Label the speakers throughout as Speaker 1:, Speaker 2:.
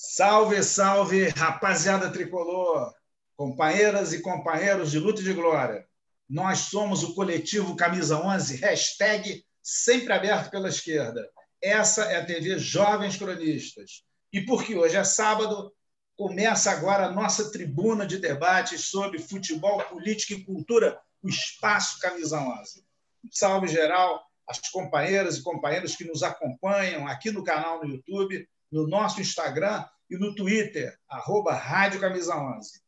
Speaker 1: Salve, salve, rapaziada tricolor, companheiras e companheiros de luta e de glória. Nós somos o coletivo Camisa 11, hashtag sempre aberto pela esquerda. Essa é a TV Jovens Cronistas. E porque hoje é sábado, começa agora a nossa tribuna de debates sobre futebol, política e cultura, o Espaço Camisa 11. Um salve geral às companheiras e companheiros que nos acompanham aqui no canal no YouTube, no nosso Instagram e no Twitter, @Rádio Camisa 11.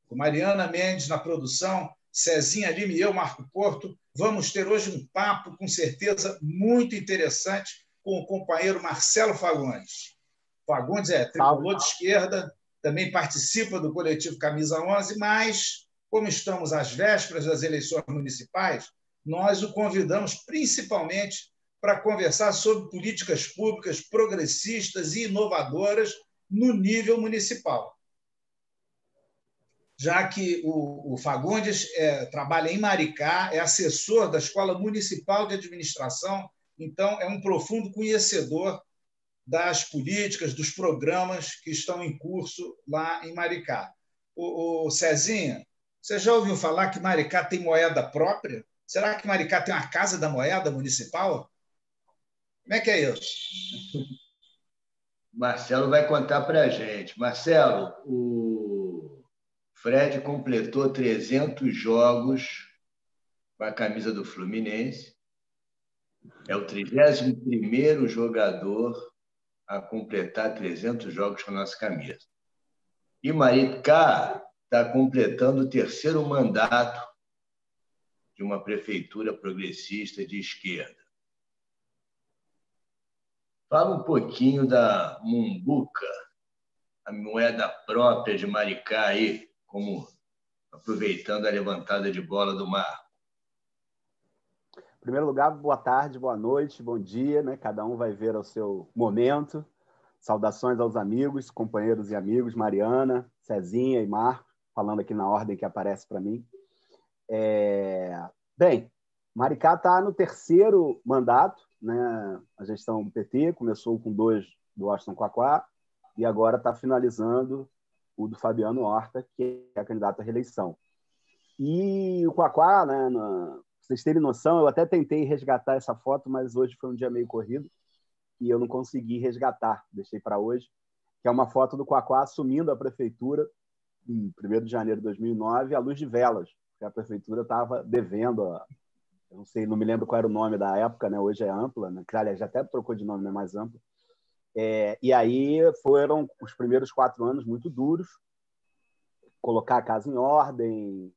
Speaker 1: Com Mariana Mendes na produção, Cezinha Lima e eu, Marco Porto, vamos ter hoje um papo, com certeza, muito interessante com o companheiro Marcelo Fagundes. Fagundes é tricolor de esquerda, também participa do coletivo Camisa 11, mas, como estamos às vésperas das eleições municipais, nós o convidamos principalmente para conversar sobre políticas públicas progressistas e inovadoras no nível municipal. Já que o Fagundes trabalha em Maricá, é assessor da Escola Municipal de Administração, então é um profundo conhecedor das políticas, dos programas que estão em curso lá em Maricá. O Cezinha, você já ouviu falar que Maricá tem moeda própria? Será que Maricá tem uma Casa da Moeda municipal? Como é que é isso?
Speaker 2: Marcelo vai contar para a gente. Marcelo, o Fred completou 300 jogos com a camisa do Fluminense. É o 31º jogador a completar 300 jogos com a nossa camisa. E Maricá está completando o 3º mandato de uma prefeitura progressista de esquerda. Fala um pouquinho da Mumbuca, a moeda própria de Maricá, aí, como aproveitando a levantada de bola do Marco.
Speaker 3: Em primeiro lugar, boa tarde, boa noite, bom dia, né? Cada um vai ver ao seu momento. Saudações aos amigos, companheiros e amigos, Mariana, Cezinha e Marco, falando aqui na ordem que aparece para mim. Bem, Maricá está no 3º mandato, né? A gestão do PT começou com 2 do Washington Quaquá e agora está finalizando o do Fabiano Horta, que é candidato à reeleição. E o Quaquá, né, pra vocês terem noção, eu até tentei resgatar essa foto, mas hoje foi um dia meio corrido e eu não consegui resgatar, deixei para hoje, que é uma foto do Quaquá assumindo a prefeitura em 1º de janeiro de 2009, à luz de velas, porque a prefeitura estava devendo, eu não sei, não me lembro qual era o nome da época, né? Hoje é Ampla, né? Que, aliás, já até trocou de nome, não é mais Ampla. E aí foram os primeiros 4 anos muito duros, colocar a casa em ordem,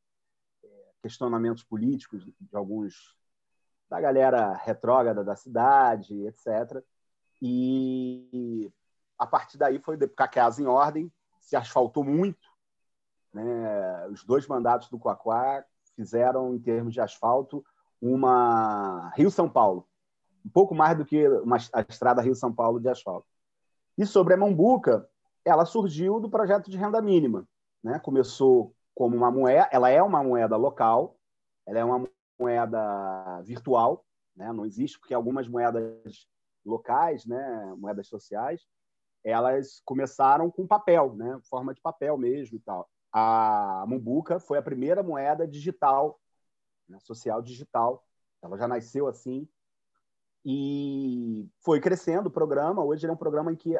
Speaker 3: questionamentos políticos de alguns da galera retrógrada da cidade, etc. E a partir daí foi colocar a casa em ordem, se asfaltou muito, né? Os 2 mandatos do Quaquá fizeram, em termos de asfalto, uma Rio-São Paulo, um pouco mais do que a estrada Rio-São Paulo de asfalto. E sobre a Mumbuca, ela surgiu do projeto de renda mínima, né? Começou como uma moeda, ela é uma moeda local, ela é uma moeda virtual, né? Não existe, porque algumas moedas locais, né, moedas sociais, elas começaram com papel, né, forma de papel mesmo e tal. A Mumbuca foi a primeira moeda digital, né, social digital. Ela já nasceu assim e foi crescendo o programa. Hoje ele é um programa em que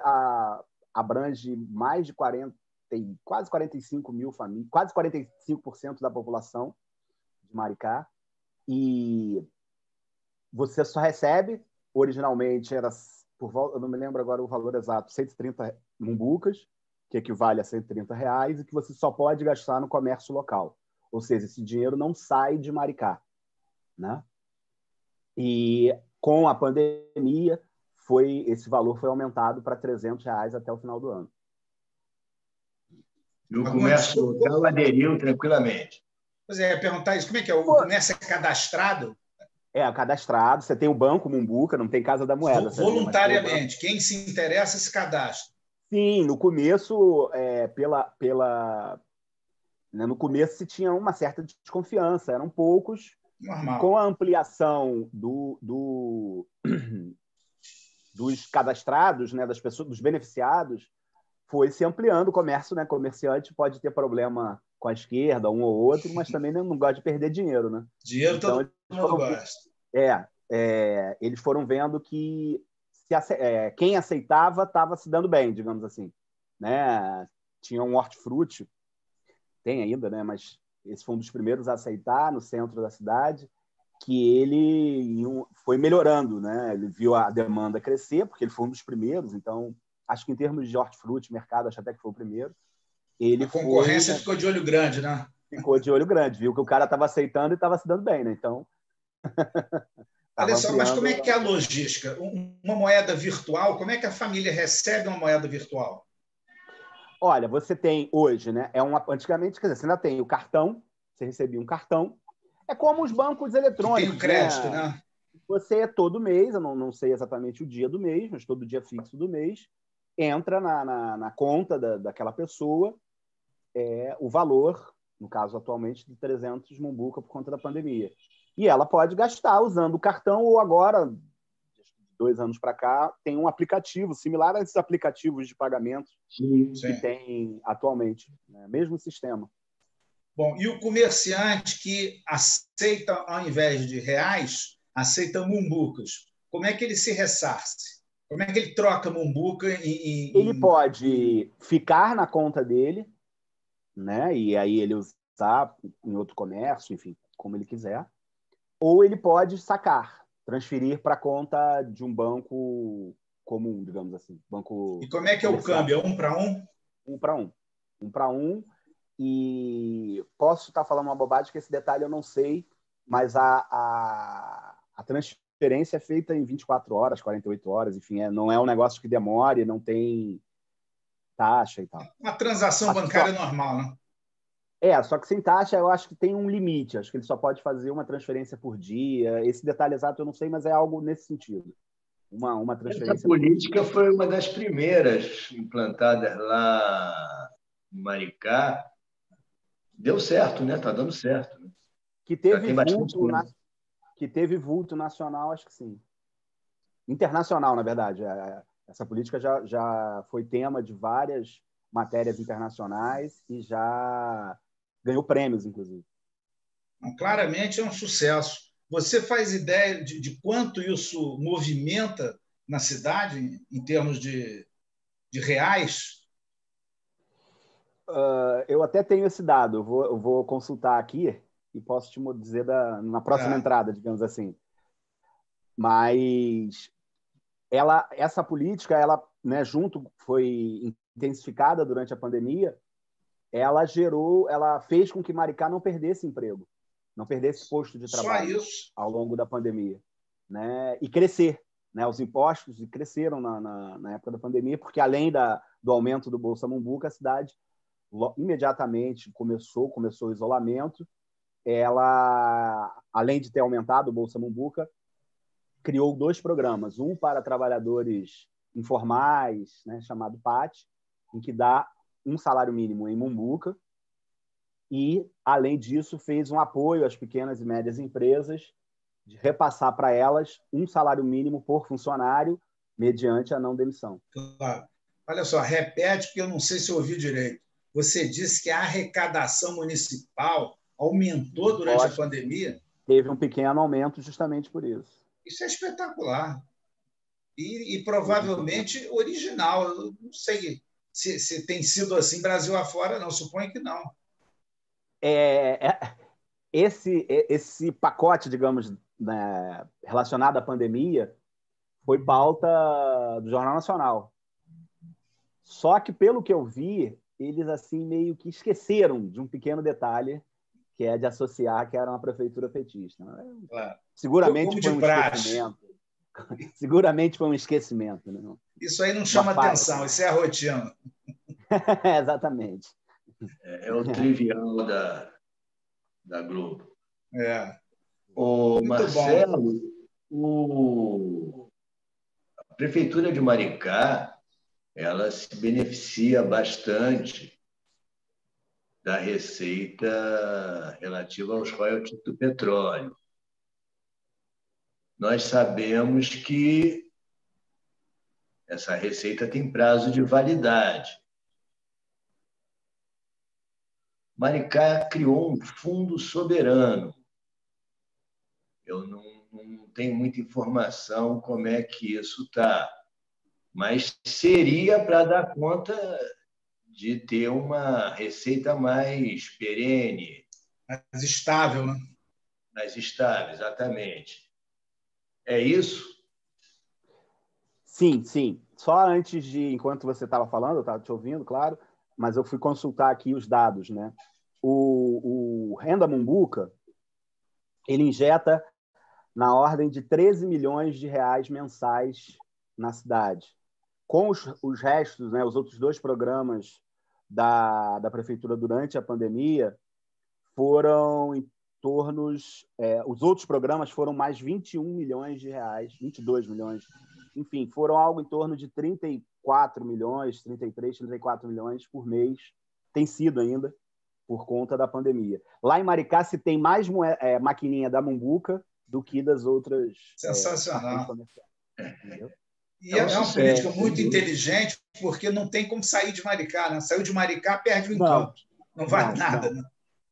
Speaker 3: abrange mais de 40, quase 45 mil famílias, quase 45% da população de Maricá. E você só recebe, originalmente era, eu não me lembro agora o valor exato, 130 mumbucas, que equivale a R$130, e que você só pode gastar no comércio local. Ou seja, esse dinheiro não sai de Maricá, né? E com a pandemia, esse valor foi aumentado para R$300 até o final do ano.
Speaker 2: E o comércio local aderiu tranquilamente.
Speaker 1: Pois é, perguntar isso, como é que é? O comércio é cadastrado?
Speaker 3: É, cadastrado, você tem o Banco Mumbuca, não tem Casa da Moeda.
Speaker 1: Voluntariamente, quem se interessa se cadastra.
Speaker 3: Sim, no começo, no começo se tinha uma certa desconfiança, eram poucos.
Speaker 1: Normal.
Speaker 3: Com a ampliação dos cadastrados, né, das pessoas, dos beneficiados, foi se ampliando o comércio, né? Comerciante pode ter problema com a esquerda, um ou outro, mas também não gosta de perder dinheiro, né?
Speaker 1: Dinheiro
Speaker 3: Então,
Speaker 1: todo mundo gosta.
Speaker 3: eles foram vendo que quem aceitava estava se dando bem, digamos assim, né? Tinha um hortifruti, tem ainda, né? Mas esse foi um dos primeiros a aceitar no centro da cidade, que ele foi melhorando, né? Ele viu a demanda crescer, porque ele foi um dos primeiros, então acho que em termos de hortifruti, mercado, acho até que foi o primeiro.
Speaker 1: A concorrência ficou de olho grande, né?
Speaker 3: Ficou de olho grande, viu que o cara estava aceitando e estava se dando bem, né? Então,
Speaker 1: olha só, mas como é que é a logística? Uma moeda virtual, como é que a família recebe uma moeda virtual?
Speaker 3: Olha, você tem hoje, né? Antigamente, quer dizer, você ainda tem o cartão, você recebia um cartão. É como os bancos eletrônicos.
Speaker 1: Tem o crédito, né?
Speaker 3: Você, todo mês, eu não sei exatamente o dia do mês, mas todo dia fixo do mês, entra na conta daquela pessoa o valor, no caso atualmente, de 300 Mumbuca por conta da pandemia. E ela pode gastar usando o cartão ou agora, 2 anos para cá, tem um aplicativo similar a esses aplicativos de pagamento que tem atualmente, né? Mesmo sistema.
Speaker 1: Bom, e o comerciante que aceita, ao invés de reais, aceita mumbucas, como é que ele se ressarce? Como é que ele troca mumbuca
Speaker 3: Ele pode ficar na conta dele, né? E aí ele usar em outro comércio, enfim, como ele quiser. Ou ele pode sacar, transferir para a conta de um banco comum, digamos assim. Banco.
Speaker 1: E como é que é o câmbio? É 1 para 1?
Speaker 3: 1 para 1. 1 para 1. E posso estar falando uma bobagem, que esse detalhe eu não sei, mas a transferência é feita em 24 horas, 48 horas, enfim, não é um negócio que demore, não tem taxa e tal.
Speaker 1: Uma transação bancária normal, né?
Speaker 3: Só que sem taxa eu acho que tem um limite, acho que ele só pode fazer uma transferência por dia. Esse detalhe exato eu não sei, mas é algo nesse sentido. Uma transferência.
Speaker 2: Essa política foi uma das primeiras implantadas lá em Maricá. Deu certo, né? Está dando certo. Né?
Speaker 3: Que teve vulto nacional, acho que sim. Internacional, na verdade. Essa política já foi tema de várias matérias internacionais e já ganhou prêmios, inclusive.
Speaker 1: Claramente é um sucesso. Você faz ideia de quanto isso movimenta na cidade, em termos de reais?
Speaker 3: Eu até tenho esse dado, eu vou consultar aqui e posso te dizer na próxima entrada, digamos assim. Mas essa política, né, foi intensificada durante a pandemia, ela fez com que Maricá não perdesse emprego, não perdesse posto de trabalho ao longo da pandemia, né? E crescer, né? Os impostos cresceram na época da pandemia, porque além do aumento do Bolsa Mumbuca, a cidade imediatamente começou o isolamento. Ela, além de ter aumentado o Bolsa Mumbuca, criou 2 programas, um para trabalhadores informais, né, chamado PAT, em que dá um salário mínimo em Mumbuca, e, além disso, fez um apoio às pequenas e médias empresas, de repassar para elas um salário mínimo por funcionário, mediante a não demissão.
Speaker 1: Claro. Olha só, repete, porque eu não sei se eu ouvi direito. Você disse que a arrecadação municipal aumentou durante a pandemia?
Speaker 3: Teve um pequeno aumento justamente por isso.
Speaker 1: Isso é espetacular. E provavelmente original. Eu não sei se tem sido assim Brasil afora, não. Suponho que não.
Speaker 3: Esse pacote, digamos, né, relacionado à pandemia, foi pauta do Jornal Nacional. Só que, pelo que eu vi, eles assim meio que esqueceram de um pequeno detalhe, que é de associar que era uma prefeitura petista.
Speaker 1: Claro.
Speaker 3: Seguramente foi um esquecimento. Seguramente foi um esquecimento. Né?
Speaker 1: Isso aí não chama atenção, isso é a rotina.
Speaker 3: Exatamente.
Speaker 2: É o trivial da Globo.
Speaker 1: Muito
Speaker 2: Marcelo, a Prefeitura de Maricá ela se beneficia bastante da receita relativa aos royalties do petróleo. Nós sabemos que essa receita tem prazo de validade. Maricá criou um fundo soberano. Eu não tenho muita informação como é que isso está, mas seria para dar conta de ter uma receita mais perene,
Speaker 1: Mais estável, né?
Speaker 2: mais estável, exatamente. É isso?
Speaker 3: Sim, sim. Só antes de, enquanto você estava falando, eu estava te ouvindo, claro, mas eu fui consultar aqui os dados, né? O Renda Mumbuca, ele injeta na ordem de 13 milhões de reais mensais na cidade. Com os restos, né, os outros dois programas da prefeitura durante a pandemia, foram em torno... os outros programas foram mais 21 milhões de reais, 22 milhões. Enfim, foram algo em torno de 34 milhões, 33, 34 milhões por mês. Tem sido ainda, por conta da pandemia. Lá em Maricá se tem mais maquininha da Mumbuca do que das outras cartões
Speaker 1: Sensacional.
Speaker 3: comerciais. Entendeu?
Speaker 1: E é uma
Speaker 2: sucesso,
Speaker 1: política muito inteligente, porque não tem como sair de Maricá, né? Saiu de Maricá, perde o encanto. Não vale nada, né?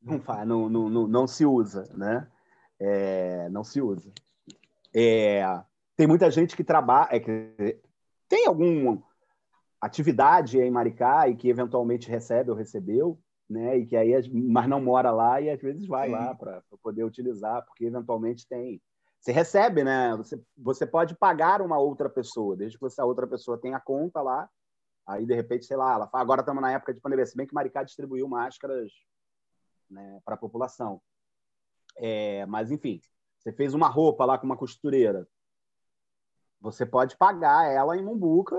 Speaker 3: Não se usa, né? Não se usa. Tem muita gente que trabalha, tem alguma atividade em Maricá e que eventualmente recebe ou recebeu, né? E que aí, mas não mora lá e às vezes vai lá para poder utilizar, porque eventualmente tem. Você recebe, né? Você pode pagar uma outra pessoa, desde que essa outra pessoa tenha conta lá. Aí, de repente, sei lá, ela fala, agora estamos na época de pandemia, se bem que Maricá distribuiu máscaras, né, para a população. Mas, enfim, você fez uma roupa lá com uma costureira, você pode pagar ela em Mumbuca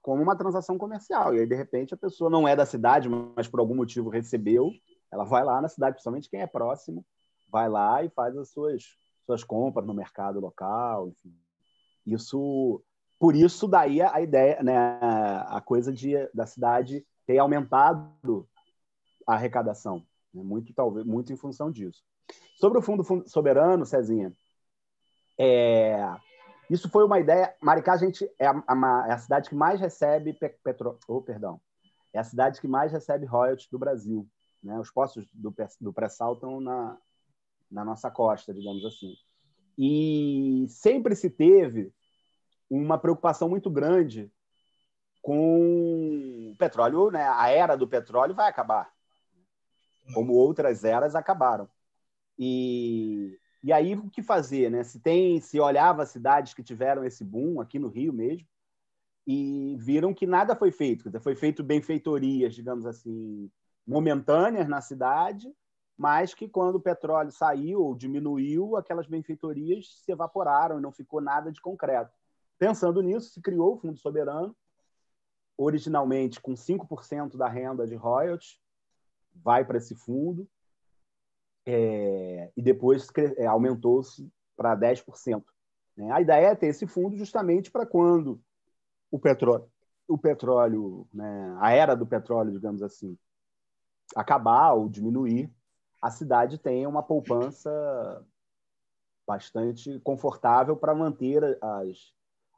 Speaker 3: como uma transação comercial. E aí, de repente, a pessoa não é da cidade, mas por algum motivo recebeu, ela vai lá na cidade, principalmente quem é próximo, vai lá e faz as suas compras no mercado local, enfim. Por isso daí a ideia, né, a coisa da cidade ter aumentado a arrecadação, né, muito em função disso. Sobre o Fundo Soberano, Cezinha, isso foi uma ideia. Maricá, gente, é a cidade que mais recebe é a cidade que mais recebe royalties do Brasil, né? Os postos do pré-sal estão na nossa costa, digamos assim. E sempre se teve uma preocupação muito grande com o petróleo, né? A era do petróleo vai acabar, como outras eras acabaram. E aí, o que fazer, né? Se olhava cidades que tiveram esse boom, aqui no Rio mesmo, e viram que nada foi feito. Quer dizer, foi feito benfeitorias, digamos assim, momentâneas na cidade, mas que quando o petróleo saiu ou diminuiu, aquelas benfeitorias se evaporaram e não ficou nada de concreto. Pensando nisso, se criou o Fundo Soberano, originalmente com 5% da renda de royalties, vai para esse fundo, e depois aumentou-se para 10%. Né? A ideia é ter esse fundo justamente para quando o petróleo, né, a era do petróleo, digamos assim, acabar ou diminuir, a cidade tenha uma poupança bastante confortável para manter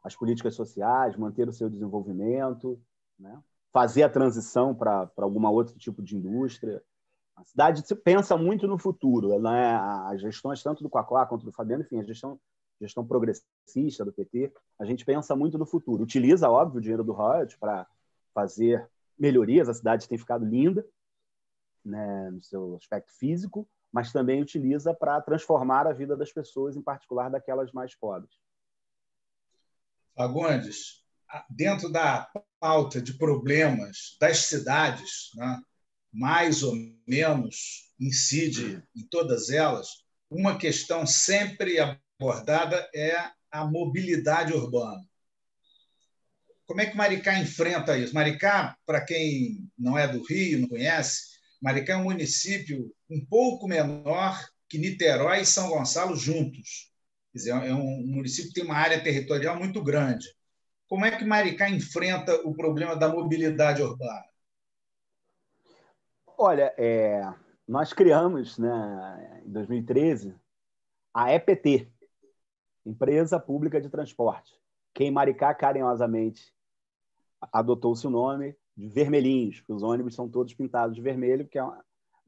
Speaker 3: as políticas sociais, manter o seu desenvolvimento, né? Fazer a transição para algum outro tipo de indústria. A cidade pensa muito no futuro, né? As gestões, tanto do Quaquá quanto do Fabiano, enfim, a gestão progressista do PT, a gente pensa muito no futuro. Utiliza, óbvio, o dinheiro do royalties para fazer melhorias, a cidade tem ficado linda, né, no seu aspecto físico, mas também utiliza para transformar a vida das pessoas, em particular daquelas mais pobres.
Speaker 1: Fagundes, dentro da pauta de problemas das cidades, né, mais ou menos incide em todas elas, uma questão sempre abordada é a mobilidade urbana. Como é que Maricá enfrenta isso? Maricá, para quem não é do Rio, não conhece, Maricá é um município um pouco menor que Niterói e São Gonçalo juntos. Quer dizer, é um município que tem uma área territorial muito grande. Como é que Maricá enfrenta o problema da mobilidade urbana?
Speaker 3: Olha, nós criamos, né, em 2013, a EPT, Empresa Pública de Transporte, que em Maricá, carinhosamente, adotou-se o nome de Vermelhinhos, porque os ônibus são todos pintados de vermelho, porque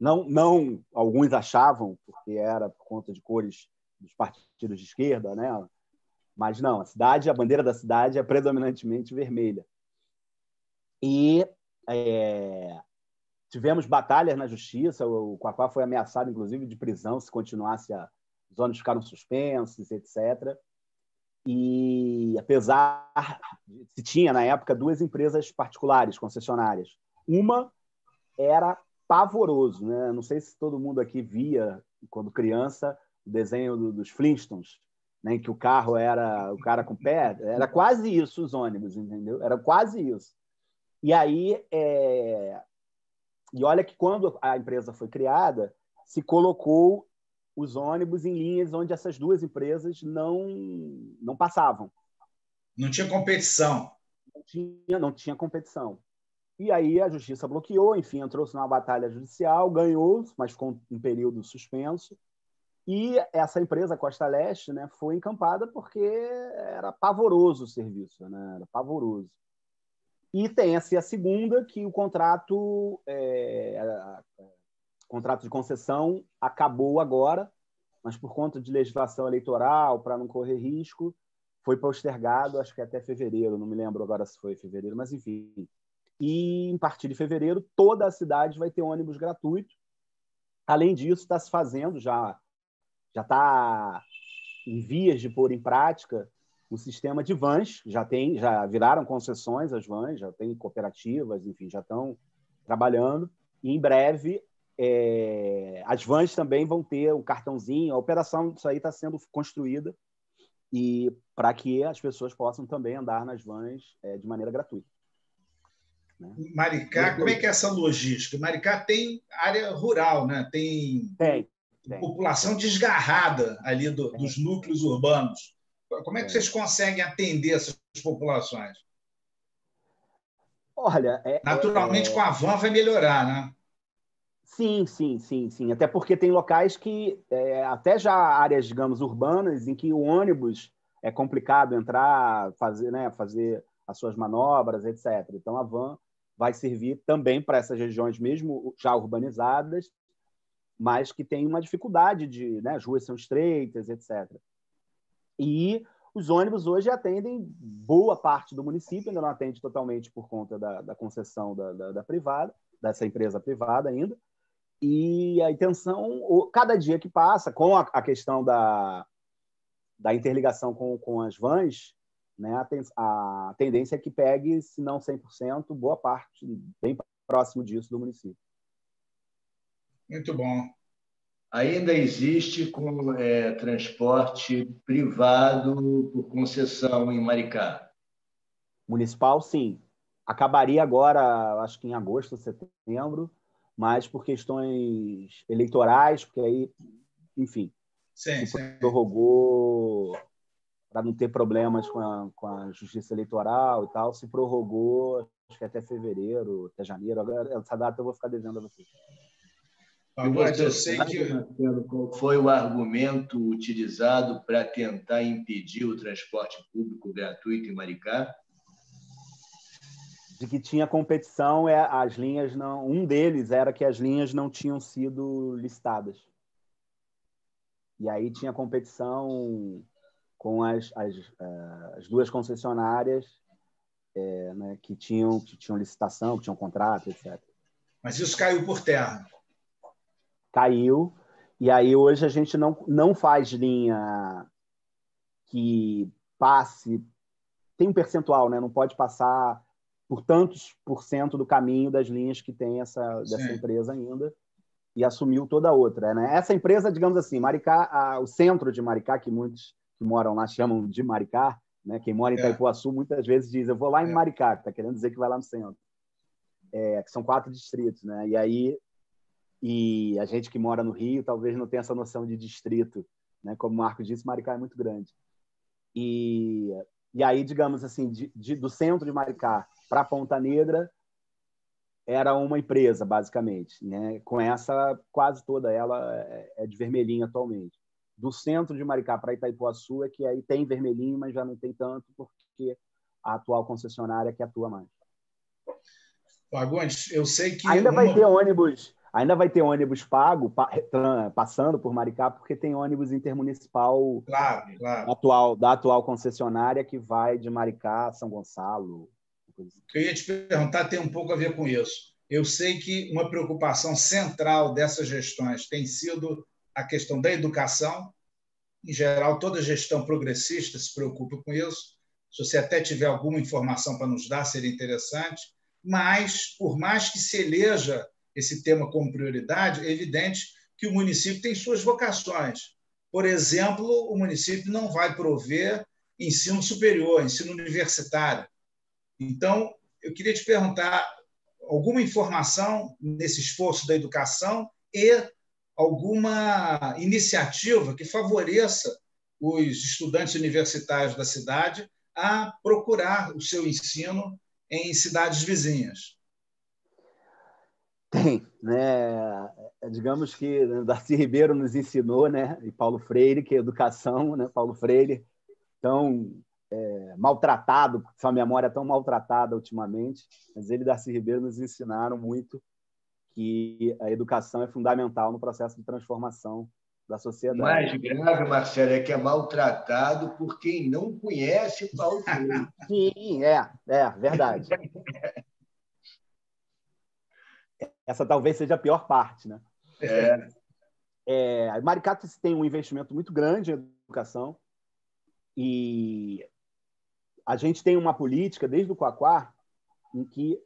Speaker 3: Não, alguns achavam, porque era por conta de cores dos partidos de esquerda, né? Mas não, a bandeira da cidade é predominantemente vermelha. E tivemos batalhas na justiça, o Quaquá foi ameaçado, inclusive, de prisão se continuasse os ônibus ficaram suspensos, etc. E, apesar se tinha, na época, 2 empresas particulares, concessionárias. Uma era pavoroso, né? Não sei se todo mundo aqui via, quando criança, o desenho dos Flintstones, né? Em que o carro era o cara com pé. Era quase isso os ônibus, entendeu? Era quase isso. E aí, e olha que quando a empresa foi criada, se colocou os ônibus em linhas onde essas 2 empresas não passavam.
Speaker 1: Não tinha competição.
Speaker 3: Não tinha competição. E aí a justiça bloqueou, enfim, entrou-se numa batalha judicial, ganhou, mas ficou um período suspenso. E essa empresa, Costa Leste, né, foi encampada porque era pavoroso o serviço, né? Era pavoroso. E tem a segunda, que o contrato de concessão acabou agora, mas por conta de legislação eleitoral, para não correr risco, foi postergado, acho que até fevereiro, não me lembro agora se foi fevereiro, mas enfim. E, a partir de fevereiro, toda a cidade vai ter ônibus gratuito. Além disso, está se fazendo, já está em vias de pôr em prática um sistema de vans, já viraram concessões as vans, já tem cooperativas, enfim, já estão trabalhando. E, em breve, as vans também vão ter um cartãozinho. A operação disso aí está sendo construída e para que as pessoas possam também andar nas vans de maneira gratuita.
Speaker 1: Maricá, como é que é essa logística? Maricá tem área rural, né? Tem população desgarrada ali dos núcleos urbanos. Como é que vocês conseguem atender essas populações?
Speaker 3: Olha,
Speaker 1: naturalmente com a van vai melhorar, né?
Speaker 3: Sim. Até porque tem locais que, até já áreas, digamos, urbanas, em que o ônibus é complicado entrar, fazer as suas manobras, etc. Então, a van vai servir também para essas regiões, mesmo já urbanizadas, mas que tem uma dificuldade as ruas são estreitas, etc. E os ônibus hoje atendem boa parte do município, ainda não atende totalmente por conta da concessão da privada, dessa empresa privada ainda. E a intenção, cada dia que passa, com a questão da interligação com as vans, né, a tendência é que pegue, se não 100%, boa parte, bem próximo disso, do município.
Speaker 1: Muito bom.
Speaker 2: Ainda existe transporte privado por concessão em Maricá?
Speaker 3: Municipal, sim. Acabaria agora, acho que em agosto, setembro, mas por questões eleitorais, porque aí, enfim, se prorrogou para não ter problemas com a justiça eleitoral e tal, se prorrogou, acho que até fevereiro, até janeiro. Agora, essa data eu vou ficar devendo a vocês.
Speaker 2: E você sabe, Marcelo, qual foi o argumento utilizado para tentar impedir o transporte público gratuito em Maricá?
Speaker 3: De que tinha competição, as linhas não. Um deles era que as linhas não tinham sido listadas. E aí tinha competição com as 2 concessionárias né, que tinham licitação, que tinham contrato, etc.
Speaker 1: Mas isso caiu por terra.
Speaker 3: Caiu. E aí hoje a gente não faz linha que passe. Tem um percentual, né? Não pode passar por tantos % do caminho das linhas que tem dessa empresa ainda, e assumiu toda a outra. Né? Essa empresa, digamos assim, Maricá, o centro de Maricá, que muitos que moram lá chamam de Maricá, né? Quem mora em Itaipuaçu muitas vezes diz, eu vou lá em Maricá, que está querendo dizer que vai lá no centro. Que são 4 distritos. Né? E a gente que mora no Rio talvez não tenha essa noção de distrito. Né? Como o Marcos disse, Maricá é muito grande. E aí, digamos assim, do centro de Maricá para Ponta Negra, era uma empresa, basicamente. Né? Com essa, quase toda ela é de vermelhinho atualmente. Do centro de Maricá para Itaipuaçu é que aí tem vermelhinho, mas já não tem tanto, porque a atual concessionária que atua mais.
Speaker 1: Fagundes, eu sei que...
Speaker 3: Ainda vai ter ônibus Ainda vai ter ônibus pago passando por Maricá, porque tem ônibus intermunicipal
Speaker 1: claro.
Speaker 3: Da atual concessionária que vai de Maricá a São Gonçalo.
Speaker 1: Eu ia te perguntar, tem um pouco a ver com isso. Eu sei que uma preocupação central dessas gestões tem sido a questão da educação. Em geral, toda gestão progressista se preocupa com isso. Se você até tiver alguma informação para nos dar, seria interessante. Mas, por mais que se eleja esse tema como prioridade, é evidente que o município tem suas vocações. Por exemplo, o município não vai prover ensino superior, ensino universitário. Então, eu queria te perguntar alguma informação nesse esforço da educação e alguma iniciativa que favoreça os estudantes universitários da cidade a procurar o seu ensino em cidades vizinhas.
Speaker 3: Tem, né? Digamos que Darcy Ribeiro nos ensinou, né? E Paulo Freire, que é educação, né? Paulo Freire, tão maltratado, sua memória é tão maltratada ultimamente, mas ele e Darcy Ribeiro nos ensinaram muito que a educação é fundamental no processo de transformação da sociedade.
Speaker 2: O mais grave, Marcelo, é que é maltratado por quem não conhece Paulo Freire.
Speaker 3: Sim, verdade. Essa talvez seja a pior parte, né? Maricá tem um investimento muito grande em educação e a gente tem uma política, desde o Quaquá, em que,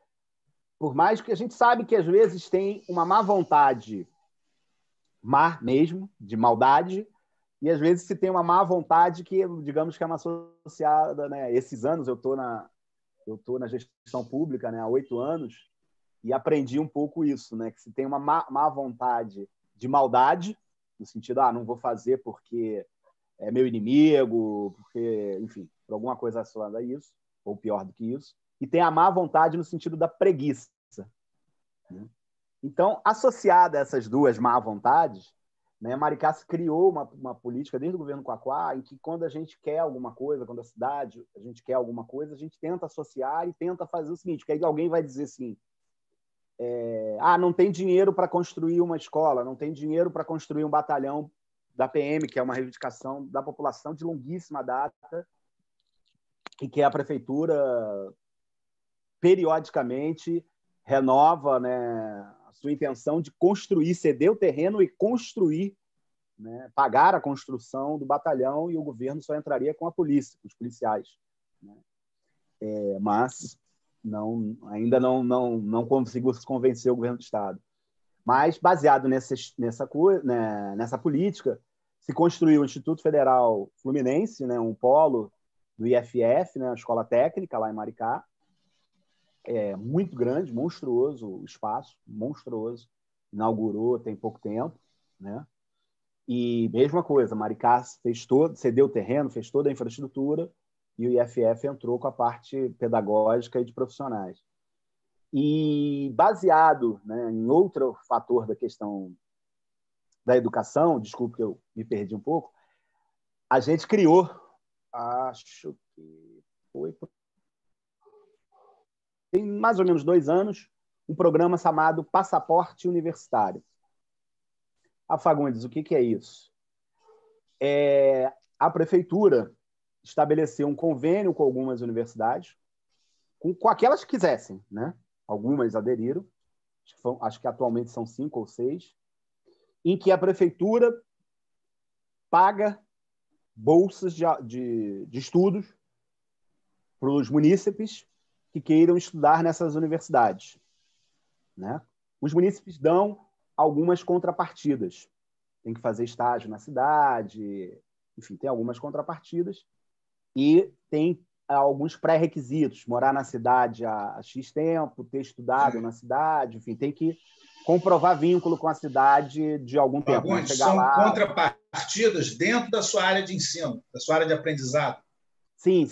Speaker 3: por mais que a gente sabe que às vezes tem uma má vontade, má mesmo, de maldade, e às vezes se tem uma má vontade que, digamos que é uma associada, né? Esses anos eu estou na gestão pública, né? Há 8 anos, e aprendi um pouco isso, né? Que se tem uma má vontade de maldade, no sentido, não vou fazer porque é meu inimigo, porque, enfim, por alguma coisa associada a isso, ou pior do que isso, e tem a má vontade no sentido da preguiça, né? Então, associada a essas duas má vontades, né, Maricá criou uma política desde o governo Quaquá, em que quando a gente quer alguma coisa, quando a cidade, a gente quer alguma coisa, a gente tenta associar e tenta fazer o seguinte, que aí alguém vai dizer assim, não tem dinheiro para construir uma escola, não tem dinheiro para construir um batalhão da PM, que é uma reivindicação da população de longuíssima data, e que a prefeitura periodicamente renova, né, a sua intenção de construir, ceder o terreno e construir, né, pagar a construção do batalhão, e o governo só entraria com a polícia, com os policiais, né? Mas ainda não consigo convencer o governo do Estado. Mas, baseado nessa política, se construiu o Instituto Federal Fluminense, né, um polo do IFF, né, a escola técnica lá em Maricá, muito grande, monstruoso o espaço, monstruoso, inaugurou tem pouco tempo, né? E mesma coisa, Maricá cedeu o terreno, fez toda a infraestrutura, e o IFF entrou com a parte pedagógica e de profissionais. E baseado, né, em outro fator da questão da educação, desculpe que eu me perdi um pouco, a gente criou, acho que foi tem mais ou menos 2 anos, um programa chamado Passaporte Universitário. Fagundes, o que é isso? A prefeitura estabeleceu um convênio com algumas universidades, com aquelas que quisessem, né? Algumas aderiram, acho que atualmente são 5 ou 6, em que a prefeitura paga bolsas de estudos para os munícipes que queiram estudar nessas universidades, né? Os munícipes dão algumas contrapartidas. Tem que fazer estágio na cidade, enfim, tem algumas contrapartidas e tem alguns pré-requisitos, morar na cidade há X tempo, ter estudado na cidade, enfim, tem que comprovar vínculo com a cidade de algum tempo.
Speaker 1: Né? São contrapartidas dentro da sua área de ensino, da sua área de aprendizado.
Speaker 3: Sim.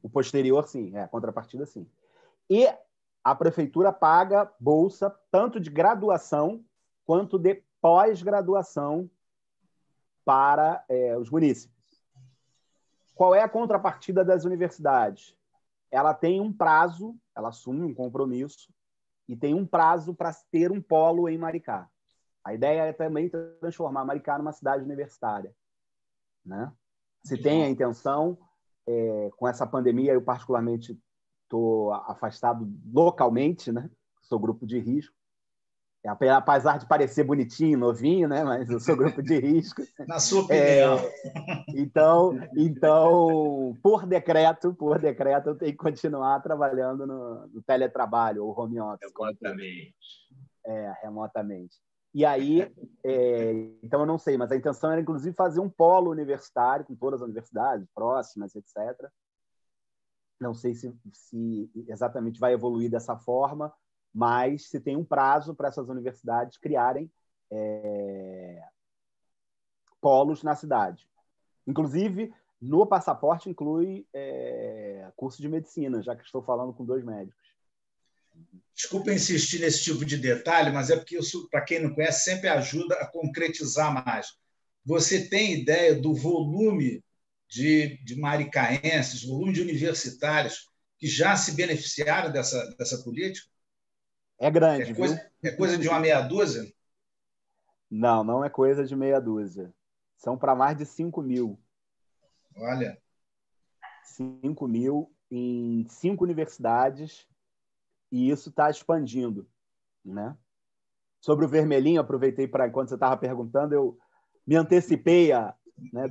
Speaker 3: O posterior, sim. Contrapartida, sim. E a prefeitura paga bolsa tanto de graduação quanto de pós-graduação para os munícipes. Qual é a contrapartida das universidades? Ela tem um prazo, ela assume um compromisso e tem um prazo para ter um polo em Maricá. A ideia é também transformar Maricá numa cidade universitária, né? Se tem a intenção, com essa pandemia, eu particularmente estou afastado localmente, né? Sou grupo de risco. Apesar de parecer bonitinho, novinho, né? Mas eu sou grupo de risco.
Speaker 1: Na sua opinião.
Speaker 3: Então, por decreto, eu tenho que continuar trabalhando no teletrabalho ou home office.
Speaker 2: Remotamente.
Speaker 3: Remotamente. E aí, então eu não sei, mas a intenção era, inclusive, fazer um polo universitário com todas as universidades próximas, etc. Não sei se exatamente vai evoluir dessa forma, mas se tem um prazo para essas universidades criarem polos na cidade. Inclusive, no passaporte inclui curso de medicina, já que estou falando com 2 médicos.
Speaker 1: Desculpa insistir nesse tipo de detalhe, mas é porque isso, para quem não conhece, sempre ajuda a concretizar mais. Você tem ideia do volume de maricaenses, volume de universitários que já se beneficiaram dessa política?
Speaker 3: É grande, viu?
Speaker 1: É coisa de uma meia dúzia?
Speaker 3: Não, não é coisa de meia dúzia. São para mais de 5 mil.
Speaker 1: Olha.
Speaker 3: 5 mil em 5 universidades, e isso está expandindo, né? Sobre o vermelhinho, aproveitei para, enquanto você estava perguntando, eu me antecipei a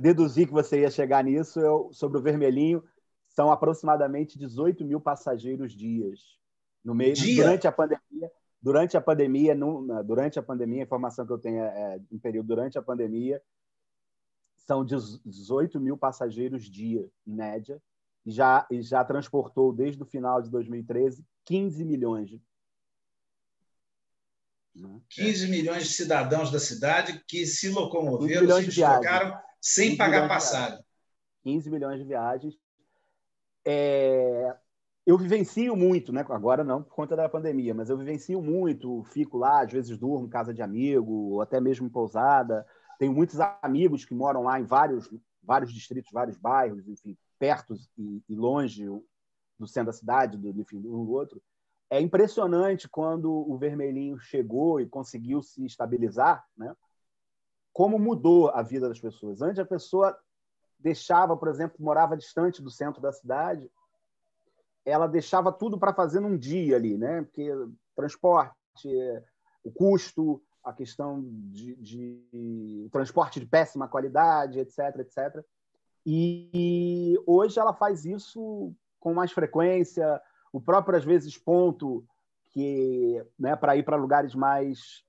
Speaker 3: deduzir que você ia chegar nisso. Sobre o vermelhinho, são aproximadamente 18 mil passageiros dias. Durante a pandemia, a informação que eu tenho um período durante a pandemia, são 18 mil passageiros dia, em média, e já transportou, desde o final de 2013, 15 milhões.
Speaker 1: 15 milhões de cidadãos da cidade que se locomoveram, se deslocaram sem pagar passagem.
Speaker 3: 15 milhões de viagens. Eu vivencio muito, né? Agora não por conta da pandemia, mas eu vivencio muito, fico lá, às vezes durmo em casa de amigo, ou até mesmo em pousada. Tenho muitos amigos que moram lá em vários distritos, vários bairros, enfim, perto e longe do centro da cidade, enfim, de um do outro. É impressionante quando o vermelhinho chegou e conseguiu se estabilizar, né? Como mudou a vida das pessoas. Antes a pessoa deixava, por exemplo, morava distante do centro da cidade, ela deixava tudo para fazer num dia ali, né? Porque transporte, o custo, a questão de transporte de péssima qualidade, etc, etc. E hoje ela faz isso com mais frequência, o próprio, às vezes, ponto que, né, para ir para lugares mais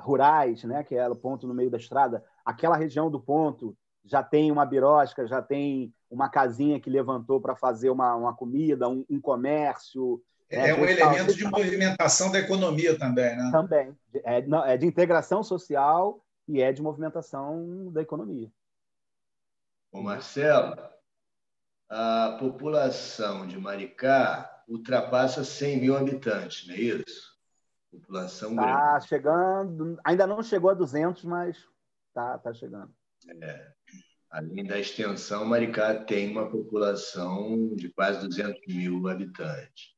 Speaker 3: rurais, né, que é o ponto no meio da estrada, aquela região do ponto já tem uma birosca, já tem uma casinha que levantou para fazer uma comida, um comércio.
Speaker 1: É um elemento de movimentação da economia também, né?
Speaker 3: Também. É de integração social e é de movimentação da economia.
Speaker 2: Ô Marcelo, a população de Maricá ultrapassa 100 mil habitantes, não é isso? População grande.
Speaker 3: Está chegando, ainda não chegou a 200, mas está chegando.
Speaker 2: Além da extensão, Maricá tem uma população de quase 200 mil habitantes.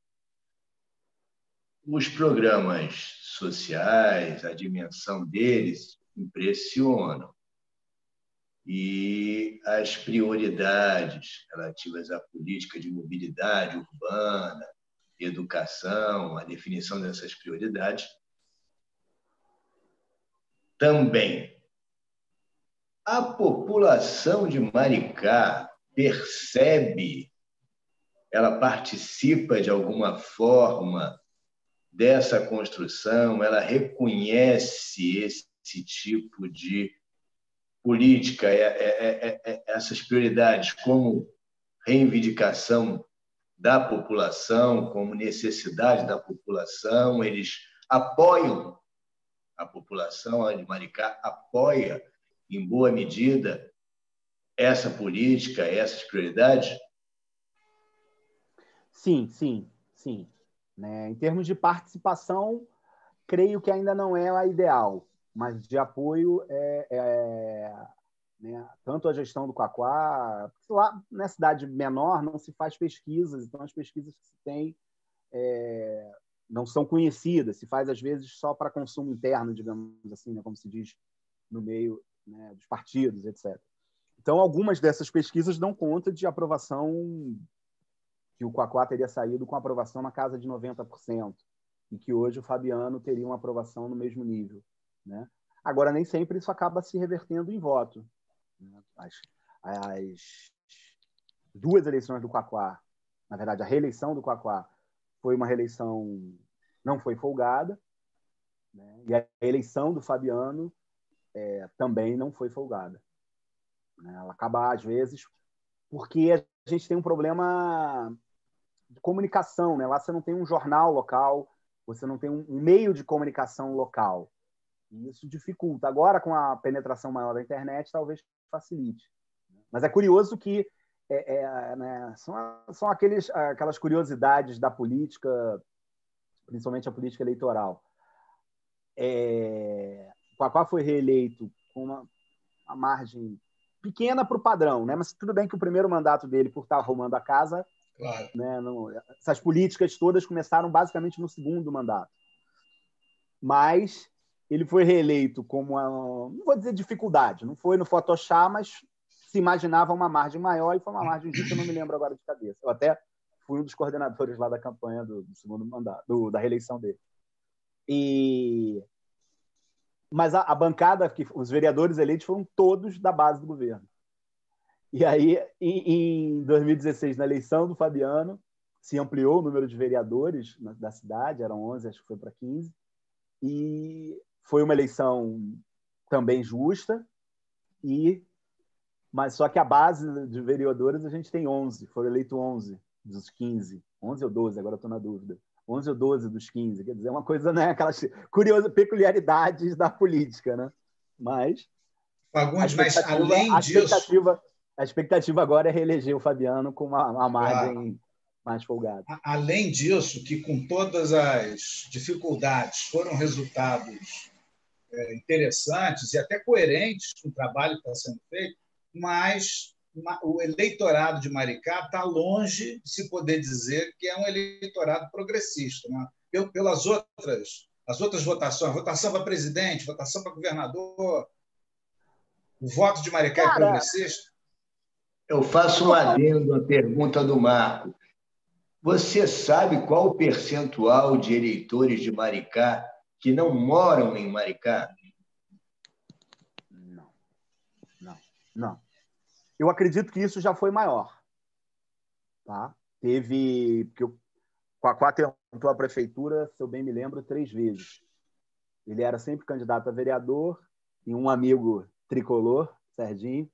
Speaker 2: Os programas sociais, a dimensão deles impressionam. E as prioridades relativas à política de mobilidade urbana, educação, a definição dessas prioridades também. A população de Maricá percebe, ela participa de alguma forma dessa construção, ela reconhece esse tipo de política, essas prioridades como reivindicação da população, como necessidade da população, eles apoiam a população, a de Maricá apoia, em boa medida, essa política, essas prioridades?
Speaker 3: Sim. Né? Em termos de participação, creio que ainda não é a ideal, mas de apoio né? Tanto a gestão do Quaquá, lá na cidade menor não se faz pesquisas, então as pesquisas que se tem não são conhecidas, se faz às vezes só para consumo interno, digamos assim, né, como se diz no meio, né, dos partidos, etc. Então, algumas dessas pesquisas dão conta de aprovação, que o Quaquá teria saído com aprovação na casa de 90%, e que hoje o Fabiano teria uma aprovação no mesmo nível, né? Agora, nem sempre isso acaba se revertendo em voto. As duas eleições do Quaquá, na verdade, a reeleição do Quaquá foi uma reeleição, não foi folgada, né? E a eleição do Fabiano também não foi folgada. Ela acaba, às vezes, porque a gente tem um problema de comunicação, né? Lá você não tem um jornal local, você não tem um meio de comunicação local. E isso dificulta. Agora, com a penetração maior da internet, talvez facilite. Mas é curioso que né, são aquelas curiosidades da política, principalmente a política eleitoral. O Quaquá foi reeleito com uma margem pequena para o padrão, né? Mas tudo bem que o primeiro mandato dele, por estar arrumando a casa,
Speaker 1: claro,
Speaker 3: né, essas políticas todas começaram basicamente no segundo mandato. Mas ele foi reeleito com não vou dizer dificuldade, não foi no Photoshop, mas se imaginava uma margem maior e foi uma margem justa, eu não me lembro agora de cabeça. Eu até fui um dos coordenadores lá da campanha do segundo mandato, da reeleição dele. Mas a bancada, os vereadores eleitos foram todos da base do governo. E aí, em 2016, na eleição do Fabiano, se ampliou o número de vereadores da cidade, eram 11, acho que foi para 15, e foi uma eleição também justa, mas só que a base de vereadores a gente tem 11, foram eleitos 11 dos 15, 11 ou 12, agora estou na dúvida. 11 ou 12 dos 15, quer dizer, uma coisa, né, aquelas curiosas peculiaridades da política, né? Mas
Speaker 1: Fagundes, mas além disso,
Speaker 3: a expectativa agora é reeleger o Fabiano com uma margem
Speaker 1: claro,
Speaker 3: mais folgada.
Speaker 1: Além disso, que com todas as dificuldades foram resultados interessantes e até coerentes com o trabalho que está sendo feito, mas o eleitorado de Maricá está longe de se poder dizer que é um eleitorado progressista, né? Pelas outras votações, votação para presidente, votação para governador, o voto de Maricá é progressista?
Speaker 2: Eu faço um adendo à pergunta do Marco. Você sabe qual o percentual de eleitores de Maricá que não moram em Maricá?
Speaker 3: Não. Eu acredito que isso já foi maior. Tá? Porque o Quaquá tentou a prefeitura, se eu bem me lembro, 3 vezes. Ele era sempre candidato a vereador e um amigo tricolor, Serginho,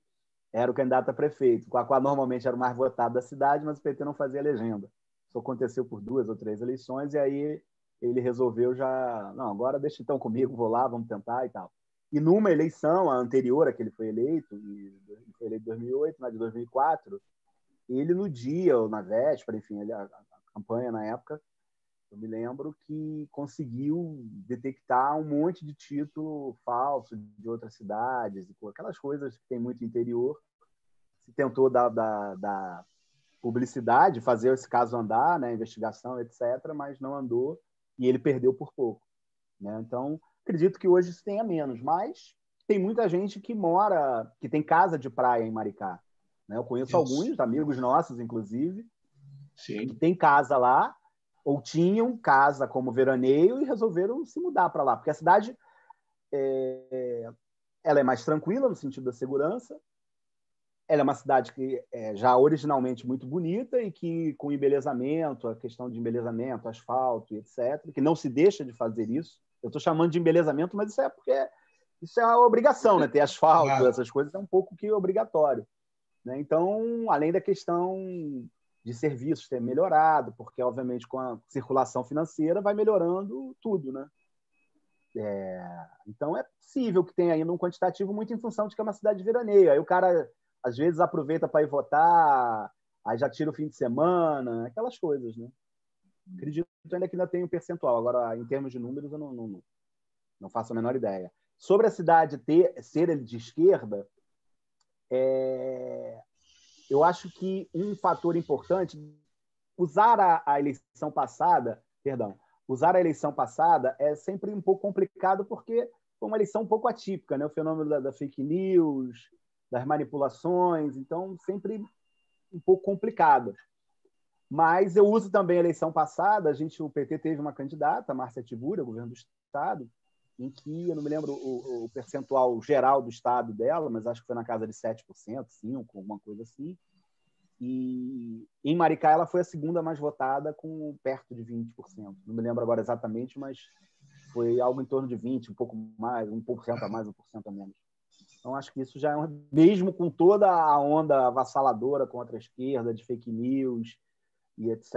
Speaker 3: era o candidato a prefeito. O Quaquá normalmente era o mais votado da cidade, mas o PT não fazia legenda. Isso aconteceu por 2 ou 3 eleições e aí ele resolveu não, agora deixa então comigo, vou lá, vamos tentar e tal. E numa eleição, a anterior a que ele foi eleito, em 2008, na de 2004, ele no dia ou na véspera, enfim, a campanha na época, eu me lembro que conseguiu detectar um monte de título falso de outras cidades, aquelas coisas que tem muito interior. Se tentou dar publicidade, fazer esse caso andar, né, investigação, etc., mas não andou e ele perdeu por pouco. Né? Então, acredito que hoje isso tenha menos, mas tem muita gente que tem casa de praia em Maricá. Né? Eu conheço alguns amigos nossos, inclusive,
Speaker 2: Sim,
Speaker 3: que têm casa lá, ou tinham casa como veraneio e resolveram se mudar para lá, porque a cidade ela é mais tranquila no sentido da segurança, ela é uma cidade que é já originalmente muito bonita e que com embelezamento, a questão de embelezamento, asfalto e etc., que não se deixa de fazer isso. Eu estou chamando de embelezamento, mas isso é porque isso é uma obrigação, né? Ter asfalto, claro. Essas coisas é um pouco que obrigatório. Né? Então, além da questão de serviços ter melhorado, porque, obviamente, com a circulação financeira vai melhorando tudo, né? Então, é possível que tenha ainda um quantitativo muito em função de que é uma cidade de veraneio. Aí o cara, às vezes, aproveita para ir votar, aí já tira o fim de semana, aquelas coisas, né? Acredito ainda tem um percentual. Agora, em termos de números, eu não faço a menor ideia. Sobre a cidade ser de esquerda, eu acho que um fator importante, usar a eleição passada, usar a eleição passada é sempre um pouco complicado porque foi uma eleição um pouco atípica, né? O fenômeno da fake news, das manipulações, então sempre um pouco complicado. Mas eu uso também a eleição passada, o PT teve uma candidata, Márcia Tiburi, governo do Estado, em que, eu não me lembro o percentual geral do Estado dela, mas acho que foi na casa de 7%, 5%, alguma coisa assim. E em Maricá ela foi a segunda mais votada, com perto de 20%. Não me lembro agora exatamente, mas foi algo em torno de 20%, um pouco mais, 1% a mais, 1% a menos. Então, acho que isso já é mesmo com toda a onda avassaladora contra a esquerda, de fake news e etc.,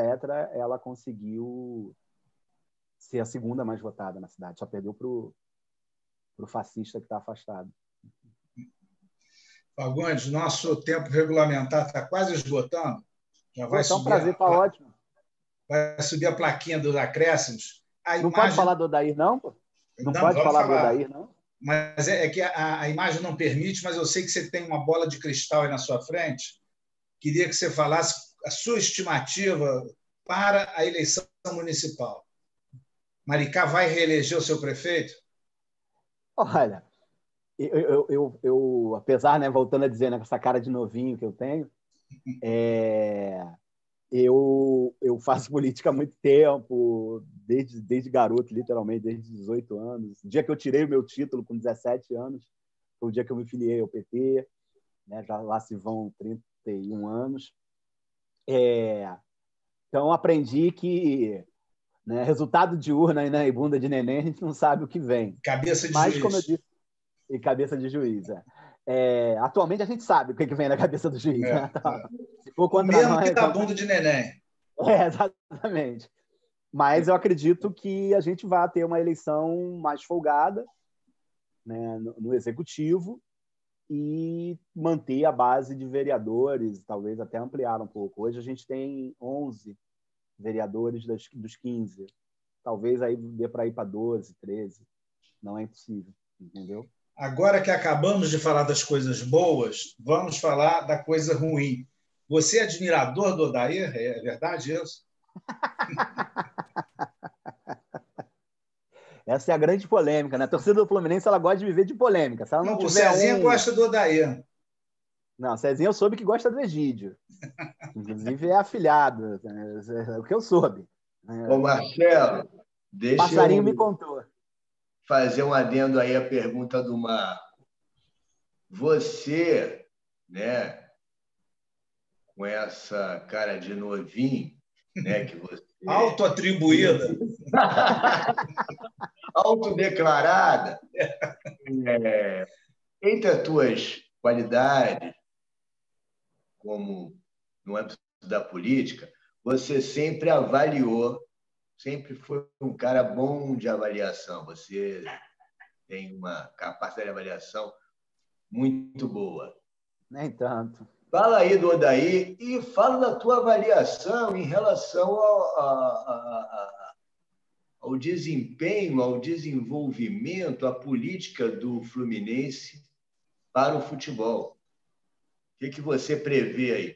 Speaker 3: ela conseguiu ser a segunda mais votada na cidade. Só perdeu para o fascista que está afastado.
Speaker 1: Fagundes, nosso tempo regulamentar está quase esgotando. Já vai
Speaker 3: então,
Speaker 1: subir
Speaker 3: prazer, está ótimo.
Speaker 1: Vai subir a plaquinha dos acréscimos.
Speaker 3: Não pode falar do Odair, não? Não pode falar do Odair, não?
Speaker 1: Mas é que a imagem não permite, mas eu sei que você tem uma bola de cristal aí na sua frente. Queria que você falasse a sua estimativa para a eleição municipal. Maricá vai reeleger o seu prefeito?
Speaker 3: Olha, eu apesar, né, voltando a dizer, né, com essa cara de novinho que eu tenho, eu faço política há muito tempo, desde garoto, literalmente, desde 18 anos. O dia que eu tirei o meu título, com 17 anos, foi o dia que eu me filiei ao PT, né, já lá se vão 31 anos. Então, aprendi que, né, resultado de urna, né, e bunda de neném, a gente não sabe o que vem.
Speaker 1: Cabeça de
Speaker 3: Mas,
Speaker 1: juiz.
Speaker 3: como eu disse, e cabeça de juiz. Atualmente, a gente sabe o que vem na cabeça do juiz. Né? Se for contra
Speaker 1: mesmo
Speaker 3: nós,
Speaker 1: que dá bunda de neném.
Speaker 3: Exatamente. Mas eu acredito que a gente vai ter uma eleição mais folgada, né, no executivo, e manter a base de vereadores, talvez até ampliar um pouco. Hoje a gente tem 11 vereadores dos 15. Talvez aí dê para ir para 12, 13. Não é impossível, entendeu?
Speaker 1: Agora que acabamos de falar das coisas boas, vamos falar da coisa ruim. Você é admirador do Odair? É verdade isso?
Speaker 3: Essa é a grande polêmica, né? A torcida do Fluminense, ela gosta de viver de polêmica. Se ela não tiver
Speaker 1: o Cezinha gosta do Odair.
Speaker 3: Não, o Cezinha eu soube que gosta do Egídio. Inclusive é afilhado. É o que eu soube.
Speaker 2: Ô, Marcelo, deixa
Speaker 3: Passarinho me contou.
Speaker 2: Fazer um adendo aí à pergunta do Mar. Você, né, com essa cara de novinho, né, que você
Speaker 1: autoatribuída,
Speaker 2: autodeclarada, entre as tuas qualidades, como no âmbito da política, você sempre avaliou, sempre foi um cara bom de avaliação. Você tem uma capacidade de avaliação muito boa.
Speaker 3: Nem tanto.
Speaker 2: Fala aí do Odair e fala da tua avaliação em relação ao desempenho, ao desenvolvimento, à política do Fluminense para o futebol. O que você prevê aí?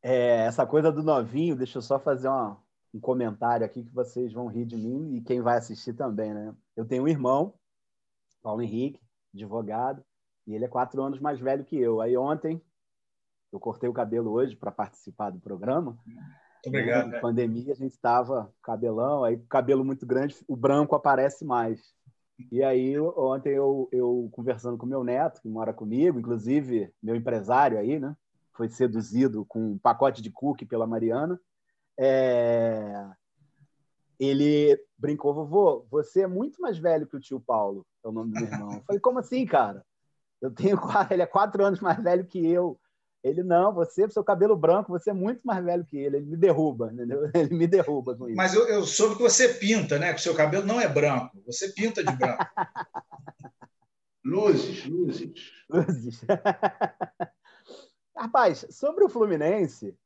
Speaker 3: Essa coisa do novinho, deixa eu só fazer um comentário aqui que vocês vão rir de mim e quem vai assistir também, né? Eu tenho um irmão, Paulo Henrique, advogado, e ele é 4 anos mais velho que eu. Aí ontem, eu cortei o cabelo hoje para participar do programa.
Speaker 1: Obrigado.
Speaker 3: Né? Pandemia, a gente estava cabelão, aí cabelo muito grande, o branco aparece mais. E aí, ontem eu conversando com meu neto, que mora comigo, inclusive meu empresário aí, né? Foi seduzido com um pacote de cookie pela Mariana. Ele brincou, vovô, você é muito mais velho que o tio Paulo, é o nome do meu irmão. Eu falei, como assim, cara? Ele é 4 anos mais velho que eu. Ele, não, você, seu cabelo branco, você é muito mais velho que ele. Ele me derruba, entendeu? Ele me derruba com isso.
Speaker 1: Mas eu soube que você pinta, né? Que o seu cabelo não é branco. Você pinta de branco.
Speaker 2: Luzes.
Speaker 3: Rapaz, sobre o Fluminense,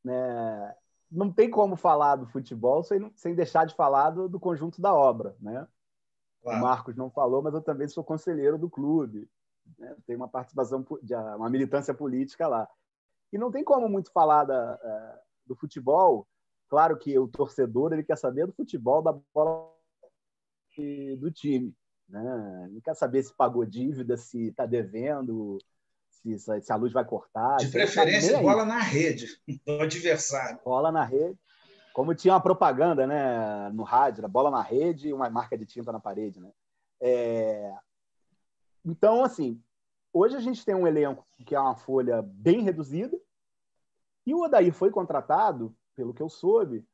Speaker 3: né, não tem como falar do futebol sem deixar de falar do conjunto da obra, né? Claro. O Marcos não falou, mas eu também sou conselheiro do clube. Né? Tem uma participação, uma militância política lá. E não tem como muito falar do futebol Claro que o torcedor ele quer saber do futebol, da bola do time, né? Não quer saber se pagou dívida, se está devendo, se a luz vai cortar.
Speaker 1: De
Speaker 3: Isso não tá nem
Speaker 1: preferência,
Speaker 3: aí.
Speaker 1: bola na rede do adversário.
Speaker 3: Bola na rede. Como tinha uma propaganda, né, no rádio, era bola na rede e uma marca de tinta na parede, né? Então, assim, hoje a gente tem um elenco que é uma folha bem reduzida e o Odair foi contratado, pelo que eu soube,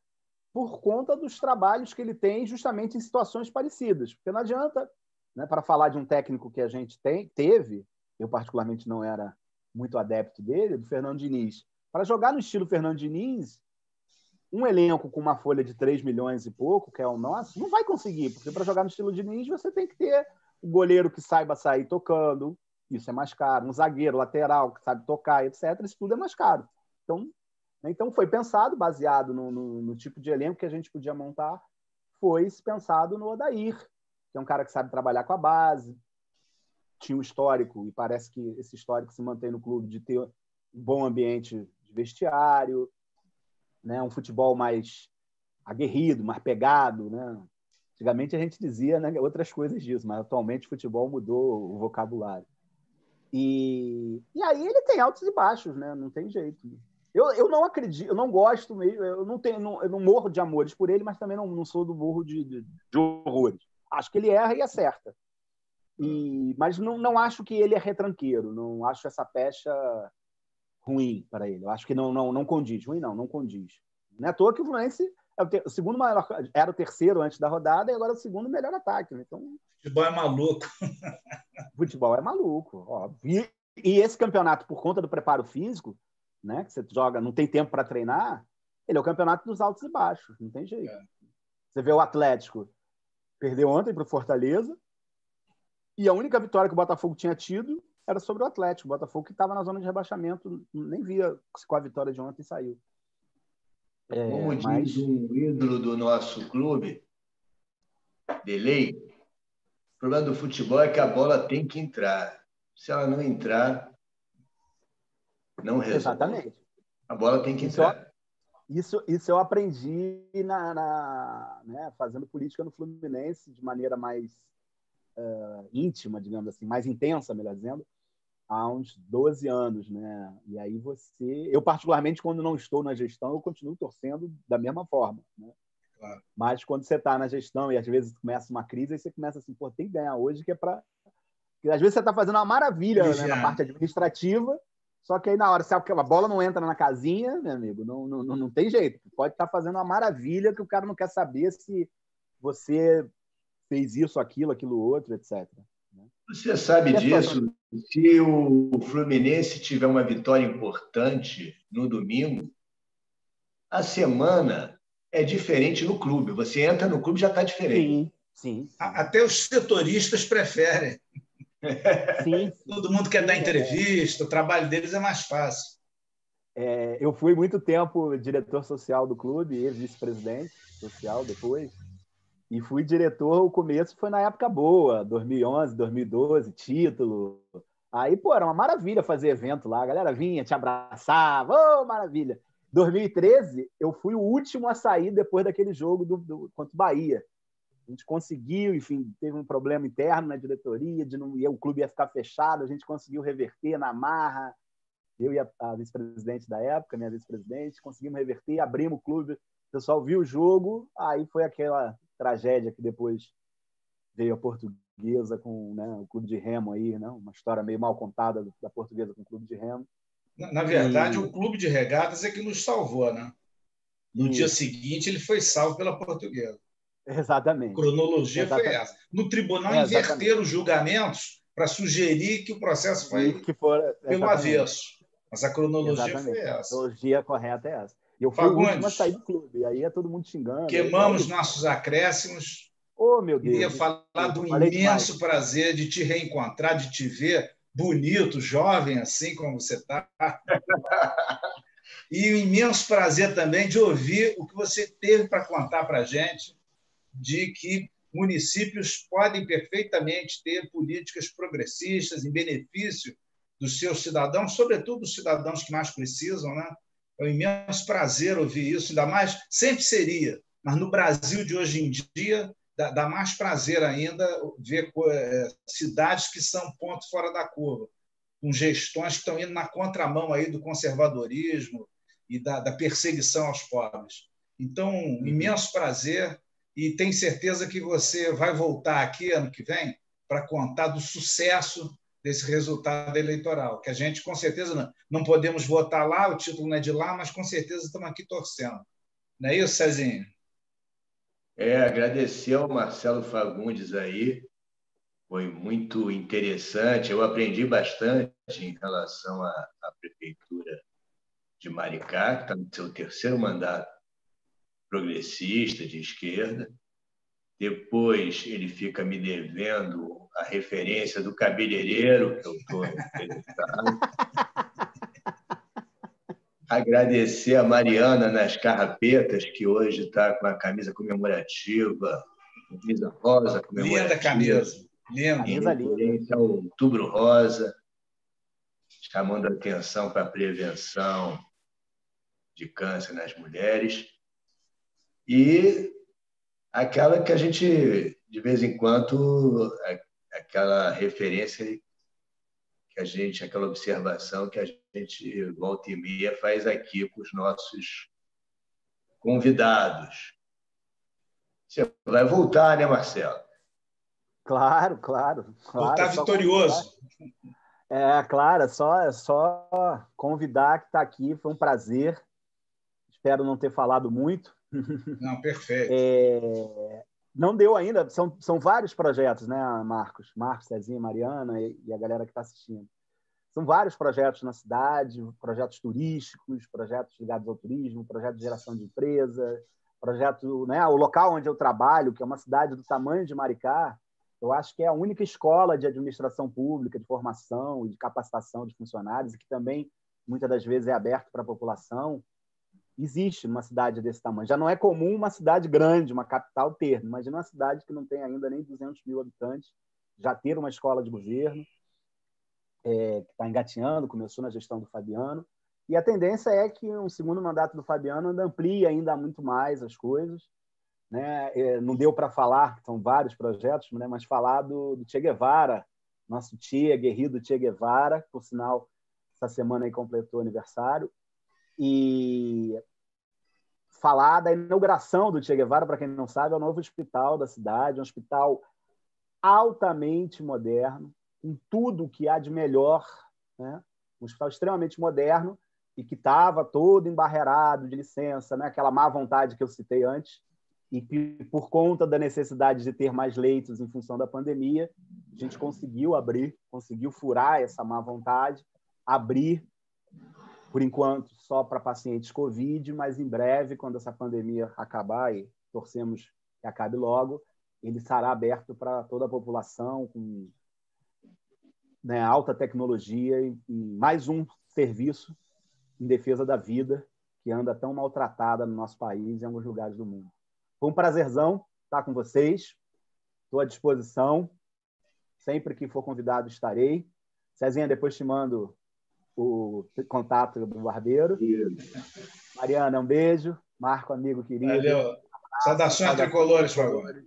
Speaker 3: por conta dos trabalhos que ele tem justamente em situações parecidas. Porque não adianta, né, para falar de um técnico que a gente teve, eu particularmente não era muito adepto dele, do Fernando Diniz. Para jogar no estilo Fernando Diniz, um elenco com uma folha de 3 milhões e pouco, que é o nosso, não vai conseguir, porque para jogar no estilo Diniz você tem que ter o goleiro que saiba sair tocando, isso é mais caro, um zagueiro lateral que sabe tocar, etc. Isso tudo é mais caro. Então foi pensado, baseado no tipo de elenco que a gente podia montar, foi pensado no Odair, que é um cara que sabe trabalhar com a base, tinha um histórico, e parece que esse histórico se mantém no clube, de ter um bom ambiente de vestiário, né? Um futebol mais aguerrido, mais pegado, né? Antigamente a gente dizia, né, outras coisas disso, mas atualmente o futebol mudou o vocabulário. E aí ele tem altos e baixos, né? Não tem jeito. Eu não acredito, eu não gosto mesmo, eu não morro de amores por ele, mas também não sou do morro de horrores. Acho que ele erra e acerta. Mas não acho que ele é retranqueiro, não acho essa pecha ruim para ele. Eu acho que não condiz. Ruim não condiz. Não é à toa que o Fluminense o segundo maior, era o terceiro antes da rodada e agora é o segundo melhor ataque. Então,
Speaker 1: o futebol é maluco.
Speaker 3: O futebol é maluco, óbvio. E esse campeonato, por conta do preparo físico, né, que você joga, não tem tempo para treinar, ele é o campeonato dos altos e baixos, não tem jeito. Você vê o Atlético, perdeu ontem para o Fortaleza, e a única vitória que o Botafogo tinha tido era sobre o Atlético. O Botafogo que estava na zona de rebaixamento, nem via se com a vitória de ontem saiu.
Speaker 2: Como diz um ídolo do nosso clube, Delei, o problema do futebol é que a bola tem que entrar. Se ela não entrar, não resolve.
Speaker 3: Exatamente.
Speaker 2: A bola tem que entrar.
Speaker 3: Isso eu aprendi né, fazendo política no Fluminense de maneira mais íntima, digamos assim, mais intensa, melhor dizendo, há uns 12 anos, né? E aí eu particularmente, quando não estou na gestão, eu continuo torcendo da mesma forma, né?
Speaker 1: Claro.
Speaker 3: Mas quando você está na gestão e às vezes começa uma crise, aí você começa assim, pô, tem que ganhar hoje, que é para... Às vezes você está fazendo uma maravilha, né, na parte administrativa, só que aí na hora, se a bola não entra na casinha, meu amigo, não tem jeito. Pode estar fazendo uma maravilha que o cara não quer saber se você fez isso, aquilo outro, etc.
Speaker 2: Você sabe disso? Se o Fluminense tiver uma vitória importante no domingo, a semana é diferente no clube. Você entra no clube, já está diferente.
Speaker 3: Sim.
Speaker 1: Até os setoristas preferem.
Speaker 3: Sim.
Speaker 1: Todo mundo quer dar entrevista, o trabalho deles é mais fácil.
Speaker 3: Eu fui muito tempo diretor social do clube, ex-vice-presidente social depois, e fui diretor, o começo foi na época boa, 2011, 2012, título. Aí, pô, era uma maravilha fazer evento lá, a galera vinha, te abraçava, maravilha. 2013, eu fui o último a sair depois daquele jogo contra o Bahia. A gente conseguiu, enfim, teve um problema interno na diretoria, o clube ia ficar fechado, a gente conseguiu reverter na marra, eu e a vice-presidente da época, minha vice-presidente, conseguimos reverter, abrimos o clube, o pessoal viu o jogo, aí foi aquela tragédia que depois veio a Portuguesa com, né, o clube de remo aí, né, uma história meio mal contada da Portuguesa com o clube de remo.
Speaker 1: Na verdade, o clube de regatas é que nos salvou, né? No dia seguinte, ele foi salvo pela Portuguesa.
Speaker 3: Exatamente.
Speaker 1: A cronologia foi essa. No tribunal, inverteram os julgamentos para sugerir que o processo foi pelo avesso. Mas a cronologia foi essa.
Speaker 3: A cronologia correta é essa. E eu fui o último a sair do clube. E aí é todo mundo xingando.
Speaker 1: Queimamos nossos acréscimos.
Speaker 3: Oh, meu Deus.
Speaker 1: Queria falar do imenso prazer de te reencontrar, de te ver bonito, jovem, assim como você está. E o imenso prazer também de ouvir o que você teve para contar para a gente, de que municípios podem perfeitamente ter políticas progressistas em benefício dos seus cidadãos, sobretudo os cidadãos que mais precisam, né? É um imenso prazer ouvir isso, ainda mais, sempre seria, mas no Brasil de hoje em dia dá mais prazer ainda ver cidades que são ponto fora da curva, com gestões que estão indo na contramão aí do conservadorismo e da perseguição aos pobres. Então, um imenso prazer, e tenho certeza que você vai voltar aqui ano que vem para contar do sucesso desse resultado eleitoral, que a gente, com certeza, não podemos votar lá, o título não é de lá, mas com certeza estamos aqui torcendo. Não é isso, Cezinho?
Speaker 2: Agradecer ao Marcelo Fagundes aí, foi muito interessante, eu aprendi bastante em relação à Prefeitura de Maricá, que está no seu terceiro mandato progressista, de esquerda. Depois ele fica me devendo a referência do cabeleireiro, que eu estou interessado. Agradecer a Mariana nas Carrapetas, que hoje está com a camisa comemorativa, camisa rosa comemorativa.
Speaker 1: Linda camisa, linda.
Speaker 2: Em referência ao Outubro Rosa, chamando a atenção para a prevenção de câncer nas mulheres. E aquela que a gente, de vez em quando, aquela referência que a gente, aquela observação que a gente, volta e meia, faz aqui com os nossos convidados. Você vai voltar, né, Marcelo?
Speaker 3: Claro.
Speaker 1: Voltar vitorioso.
Speaker 3: Claro, é só convidar que está aqui, foi um prazer. Espero não ter falado muito.
Speaker 1: Não, perfeito.
Speaker 3: Não deu ainda, são vários projetos, né, Marcos, Cezinha, Mariana e a galera que está assistindo. São vários projetos na cidade, projetos turísticos, projetos ligados ao turismo, projetos de geração de empresa, projeto, né, o local onde eu trabalho, que é uma cidade do tamanho de Maricá, eu acho que é a única escola de administração pública, de formação e de capacitação de funcionários, e que também, muitas das vezes, é aberto para a população. Existe uma cidade desse tamanho. Já não é comum uma cidade grande, uma capital ter. Imagina uma cidade que não tem ainda nem 200 mil habitantes, já ter uma escola de governo, que está engatinhando, começou na gestão do Fabiano. E a tendência é que um segundo mandato do Fabiano ainda amplie ainda muito mais as coisas. Né? Não deu para falar, são vários projetos, né? Mas falar do Che Guevara, nosso guerreiro Che Guevara, por sinal, essa semana aí completou aniversário, e falar da inauguração do Che Guevara, para quem não sabe, é o novo hospital da cidade, um hospital altamente moderno, com tudo que há de melhor, né? Um hospital extremamente moderno e que estava todo embarreirado de licença, né? Aquela má vontade que eu citei antes, e que, por conta da necessidade de ter mais leitos em função da pandemia, a gente conseguiu abrir, conseguiu furar essa má vontade, abrir, por enquanto, só para pacientes Covid, mas em breve, quando essa pandemia acabar, e torcemos que acabe logo, ele será aberto para toda a população, com, né, alta tecnologia e mais um serviço em defesa da vida que anda tão maltratada no nosso país e em alguns lugares do mundo. Foi um prazerzão estar com vocês. Estou à disposição. Sempre que for convidado, estarei. Cezinha, depois te mando o contato do barbeiro. Mariana, um beijo. Marco, amigo querido.
Speaker 1: Valeu. Saudações tricolores, por favor.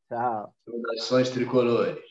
Speaker 3: Tchau.
Speaker 2: Saudações tricolores.